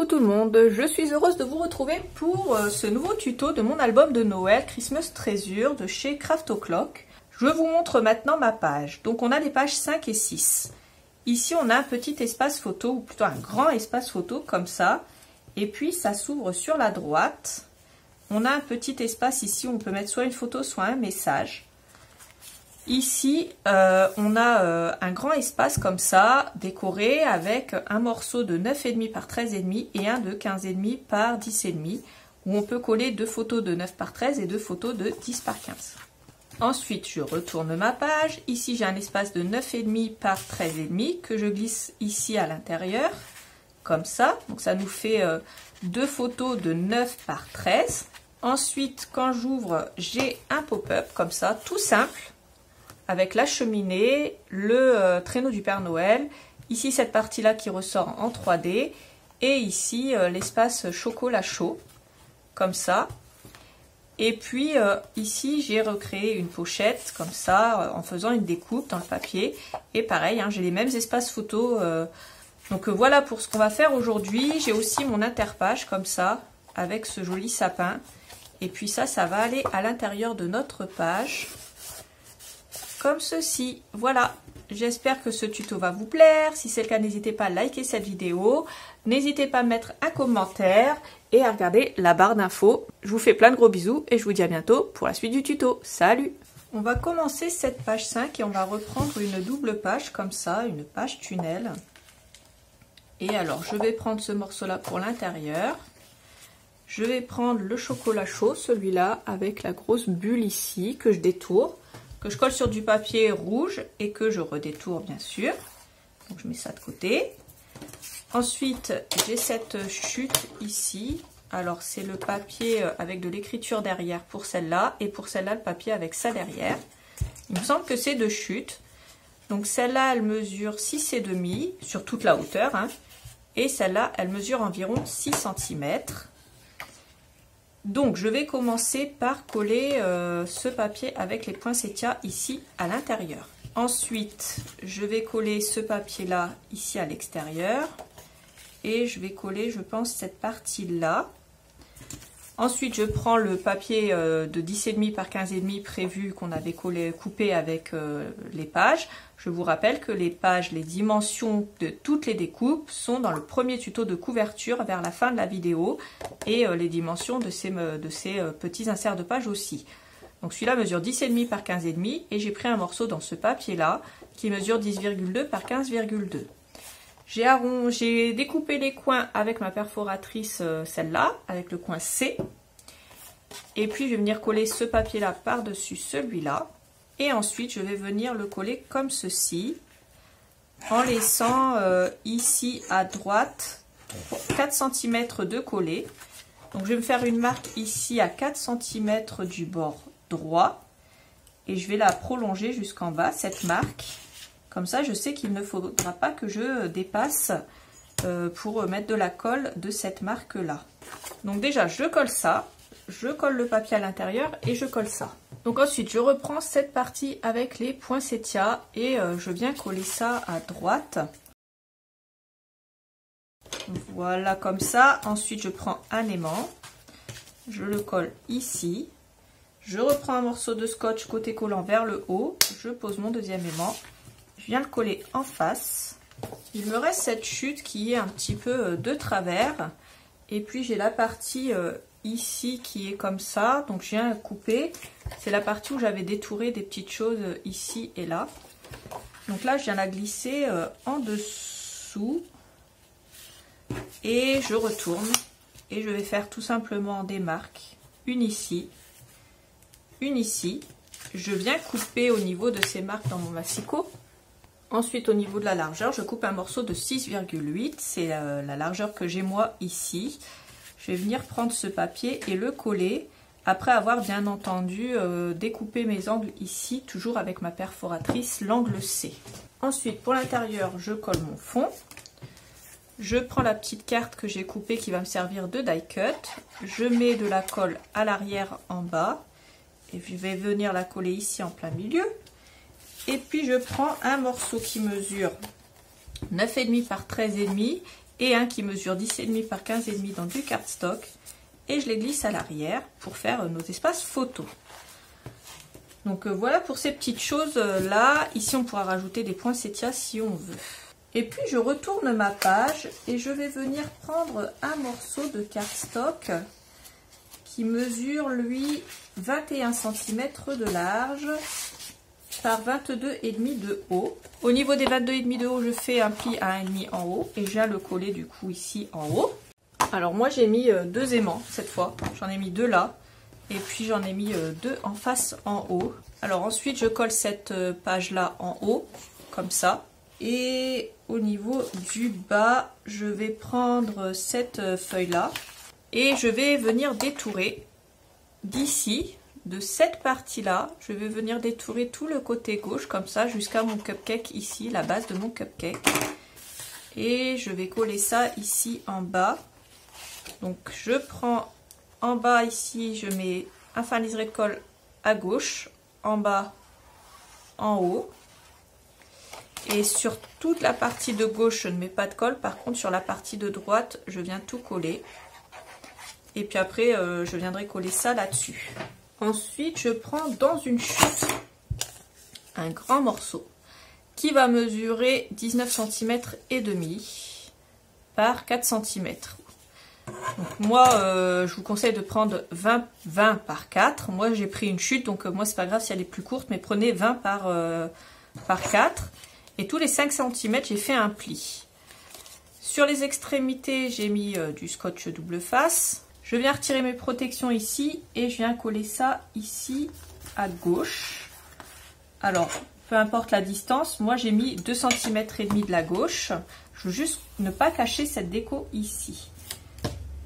Coucou tout le monde, je suis heureuse de vous retrouver pour ce nouveau tuto de mon album de Noël Christmas Treasure de chez Craft O'Clock. Je vous montre maintenant ma page. Donc on a les pages 5 et 6. Ici on a un petit espace photo, ou plutôt un grand espace photo comme ça. Et puis ça s'ouvre sur la droite. On a un petit espace ici où on peut mettre soit une photo, soit un message. Ici, on a un grand espace comme ça, décoré avec un morceau de 9,5 par 13,5 et un de 15,5 par 10,5, où on peut coller deux photos de 9 par 13 et deux photos de 10 par 15. Ensuite, je retourne ma page. Ici, j'ai un espace de 9,5 par 13,5 que je glisse ici à l'intérieur, comme ça. Donc, ça nous fait deux photos de 9 par 13. Ensuite, quand j'ouvre, j'ai un pop-up comme ça, tout simple, avec la cheminée, le traîneau du Père Noël, ici cette partie-là qui ressort en 3D, et ici l'espace chocolat chaud, comme ça. Et puis ici j'ai recréé une pochette, comme ça, en faisant une découpe dans le papier. Et pareil, hein, j'ai les mêmes espaces photos. Donc voilà pour ce qu'on va faire aujourd'hui. J'ai aussi mon interpage, comme ça, avec ce joli sapin. Et puis ça va aller à l'intérieur de notre page. Comme ceci, voilà, j'espère que ce tuto va vous plaire. Si c'est le cas, n'hésitez pas à liker cette vidéo, n'hésitez pas à mettre un commentaire et à regarder la barre d'infos. Je vous fais plein de gros bisous et je vous dis à bientôt pour la suite du tuto. Salut! On va commencer cette page 5 et on va reprendre une double page comme ça, une page tunnel. Et alors, je vais prendre ce morceau-là pour l'intérieur. Je vais prendre le chocolat chaud, celui-là, avec la grosse bulle ici que je détourne. Que je colle sur du papier rouge et que je redétourne bien sûr. Donc je mets ça de côté. Ensuite j'ai cette chute ici. Alors c'est le papier avec de l'écriture derrière pour celle-là et pour celle-là le papier avec ça derrière. Il me semble que c'est deux chutes. Donc celle-là elle mesure 6,5 sur toute la hauteur. Hein, et celle-là elle mesure environ 6 cm. Donc je vais commencer par coller ce papier avec les poinsettias ici à l'intérieur. Ensuite je vais coller ce papier là ici à l'extérieur. Et je vais coller je pense cette partie là. Ensuite je prends le papier de 10,5 par 15,5 prévu qu'on avait coupé avec les pages. Je vous rappelle que les pages, les dimensions de toutes les découpes sont dans le premier tuto de couverture vers la fin de la vidéo. Et les dimensions de ces petits inserts de pages aussi. Donc celui-là mesure 10,5 par 15,5 et j'ai pris un morceau dans ce papier là qui mesure 10,2 par 15,2. J'ai découpé les coins avec ma perforatrice, celle-là, avec le coin C. Et puis je vais venir coller ce papier-là par-dessus celui-là. Et ensuite je vais venir le coller comme ceci, en laissant ici à droite 4 cm de coller. Donc je vais me faire une marque ici à 4 cm du bord droit. Et je vais la prolonger jusqu'en bas, cette marque. Comme ça, je sais qu'il ne faudra pas que je dépasse pour mettre de la colle de cette marque-là. Donc déjà, je colle ça, je colle le papier à l'intérieur et je colle ça. Donc ensuite, je reprends cette partie avec les poinsettias et je viens coller ça à droite. Voilà, comme ça. Ensuite, je prends un aimant, je le colle ici. Je reprends un morceau de scotch côté collant vers le haut, je pose mon deuxième aimant. Je viens le coller en face. Il me reste cette chute qui est un petit peu de travers. Et puis j'ai la partie ici qui est comme ça. Donc je viens couper. C'est la partie où j'avais détouré des petites choses ici et là. Donc là je viens la glisser en dessous. Et je retourne. Et je vais faire tout simplement des marques. Une ici. Une ici. Je viens couper au niveau de ces marques dans mon massicot. Ensuite, au niveau de la largeur, je coupe un morceau de 6,8. C'est la largeur que j'ai moi ici. Je vais venir prendre ce papier et le coller. Après avoir bien entendu découpé mes angles ici, toujours avec ma perforatrice, l'angle C. Ensuite, pour l'intérieur, je colle mon fond. Je prends la petite carte que j'ai coupée qui va me servir de die cut. Je mets de la colle à l'arrière en bas. Et je vais venir la coller ici en plein milieu. Et puis je prends un morceau qui mesure 9,5 par 13,5 et un qui mesure 10,5 par 15,5 dans du cardstock. Et je les glisse à l'arrière pour faire nos espaces photos. Donc voilà pour ces petites choses là. Ici on pourra rajouter des poinsettias si on veut. Et puis je retourne ma page et je vais venir prendre un morceau de cardstock qui mesure lui 21 cm de large par 22,5 de haut. Au niveau des 22,5 de haut, je fais un pli à 1,5 en haut et je viens le coller du coup ici en haut. Alors moi j'ai mis 2 aimants cette fois, j'en ai mis 2 là et puis j'en ai mis 2 en face en haut. Alors ensuite je colle cette page là en haut comme ça et au niveau du bas je vais prendre cette feuille là et je vais venir détourer d'ici, de cette partie là, je vais venir détourer tout le côté gauche comme ça jusqu'à mon cupcake ici, la base de mon cupcake, et je vais coller ça ici en bas. Donc je prends en bas ici, je mets un fin liseré de colle à gauche, en bas, en haut. Et sur toute la partie de gauche, je ne mets pas de colle. Par contre, sur la partie de droite, je viens tout coller. Et puis après, je viendrai coller ça là-dessus. Ensuite, je prends dans une chute un grand morceau qui va mesurer 19 cm et demi par 4 cm. Donc moi je vous conseille de prendre 20 par 4. Moi j'ai pris une chute, donc moi c'est pas grave si elle est plus courte, mais prenez 20 par 4. Et tous les 5 cm j'ai fait un pli. Sur les extrémités j'ai mis du scotch double face. Je viens retirer mes protections ici et je viens coller ça ici à gauche. Alors peu importe la distance, moi j'ai mis 2 cm et demi de la gauche. Je veux juste ne pas cacher cette déco ici.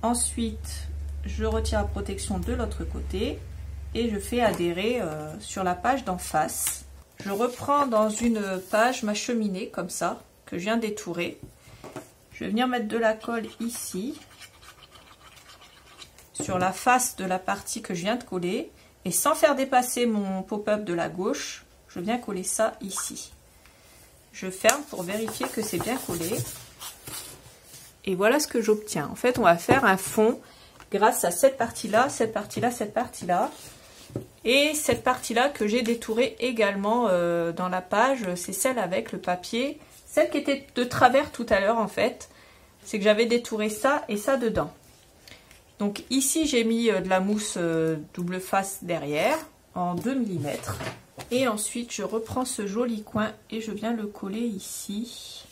Ensuite, je retire la protection de l'autre côté et je fais adhérer sur la page d'en face. Je reprends dans une page ma cheminée comme ça, que je viens d'étourer. Je vais venir mettre de la colle ici, sur la face de la partie que je viens de coller. Et sans faire dépasser mon pop-up de la gauche, je viens coller ça ici. Je ferme pour vérifier que c'est bien collé. Et voilà ce que j'obtiens. En fait, on va faire un fond grâce à cette partie-là, cette partie-là, cette partie-là. Et cette partie-là que j'ai détourée également dans la page, c'est celle avec le papier. Celle qui était de travers tout à l'heure, en fait, c'est que j'avais détouré ça et ça dedans. Donc ici, j'ai mis de la mousse double face derrière, en 2 mm. Et ensuite, je reprends ce joli coin et je viens le coller ici.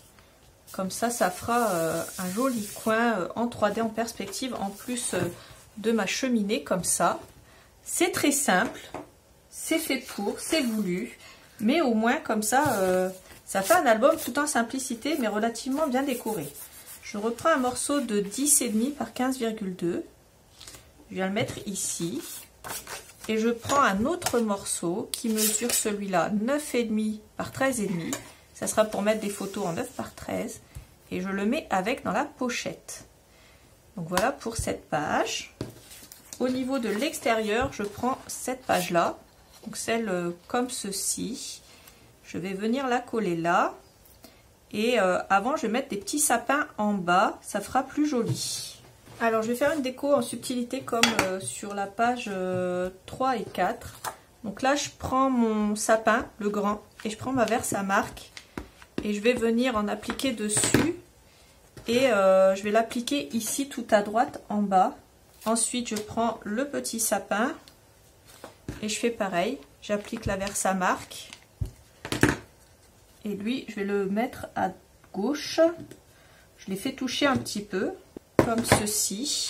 Comme ça, ça fera un joli coin en 3D en perspective, en plus de ma cheminée, comme ça. C'est très simple, c'est fait pour, c'est voulu, mais au moins, comme ça, ça fait un album tout en simplicité, mais relativement bien décoré. Je reprends un morceau de 10,5 par 15,2. Je viens le mettre ici. Et je prends un autre morceau qui mesure celui-là 9,5 par 13,5. Ça sera pour mettre des photos en 9 par 13. Et je le mets avec dans la pochette. Donc voilà pour cette page. Au niveau de l'extérieur, je prends cette page-là. Donc celle comme ceci. Je vais venir la coller là. Et avant, je vais mettre des petits sapins en bas. Ça fera plus joli. Alors je vais faire une déco en subtilité comme sur la page 3 et 4. Donc là, je prends mon sapin, le grand, et je prends ma Versamark. Et je vais venir en appliquer dessus et je vais l'appliquer ici tout à droite en bas. Ensuite je prends le petit sapin et je fais pareil, j'applique la Versamark et lui je vais le mettre à gauche. Je l'ai fait toucher un petit peu comme ceci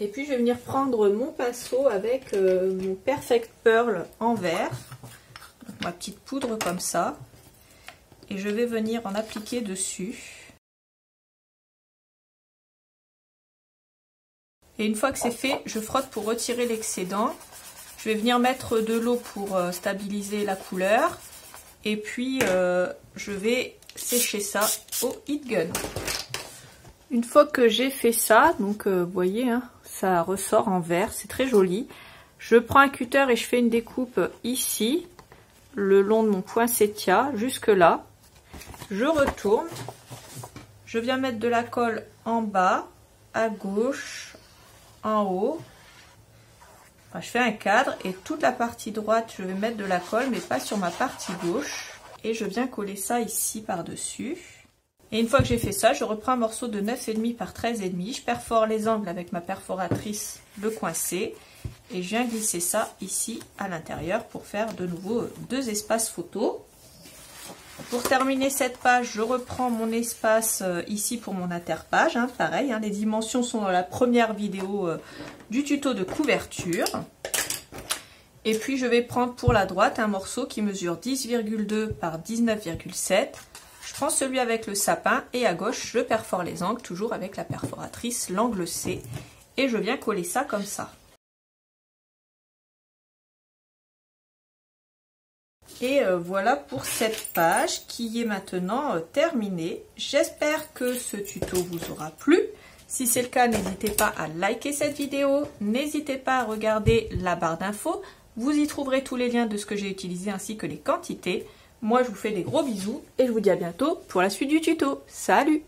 et puis je vais venir prendre mon pinceau avec mon Perfect Pearl en vert, donc ma petite poudre comme ça. Et je vais venir en appliquer dessus. Et une fois que c'est fait, je frotte pour retirer l'excédent. Je vais venir mettre de l'eau pour stabiliser la couleur. Et puis, je vais sécher ça au heat gun. Une fois que j'ai fait ça, donc vous voyez, hein, ça ressort en vert, c'est très joli. Je prends un cutter et je fais une découpe ici, le long de mon poinsettia, jusque là. Je retourne, je viens mettre de la colle en bas, à gauche, en haut. Enfin, je fais un cadre et toute la partie droite, je vais mettre de la colle, mais pas sur ma partie gauche. Et je viens coller ça ici par-dessus. Et une fois que j'ai fait ça, je reprends un morceau de 9,5 par 13,5. Je perfore les angles avec ma perforatrice, le coincer. Et je viens glisser ça ici à l'intérieur pour faire de nouveau 2 espaces photos. Pour terminer cette page, je reprends mon espace ici pour mon interpage. Hein, pareil, hein, les dimensions sont dans la première vidéo du tuto de couverture. Et puis je vais prendre pour la droite un morceau qui mesure 10,2 par 19,7. Je prends celui avec le sapin et à gauche, je perfore les angles, toujours avec la perforatrice, l'angle C. Et je viens coller ça comme ça. Et voilà pour cette page qui est maintenant terminée. J'espère que ce tuto vous aura plu. Si c'est le cas, n'hésitez pas à liker cette vidéo. N'hésitez pas à regarder la barre d'infos. Vous y trouverez tous les liens de ce que j'ai utilisé ainsi que les quantités. Moi, je vous fais des gros bisous et je vous dis à bientôt pour la suite du tuto. Salut!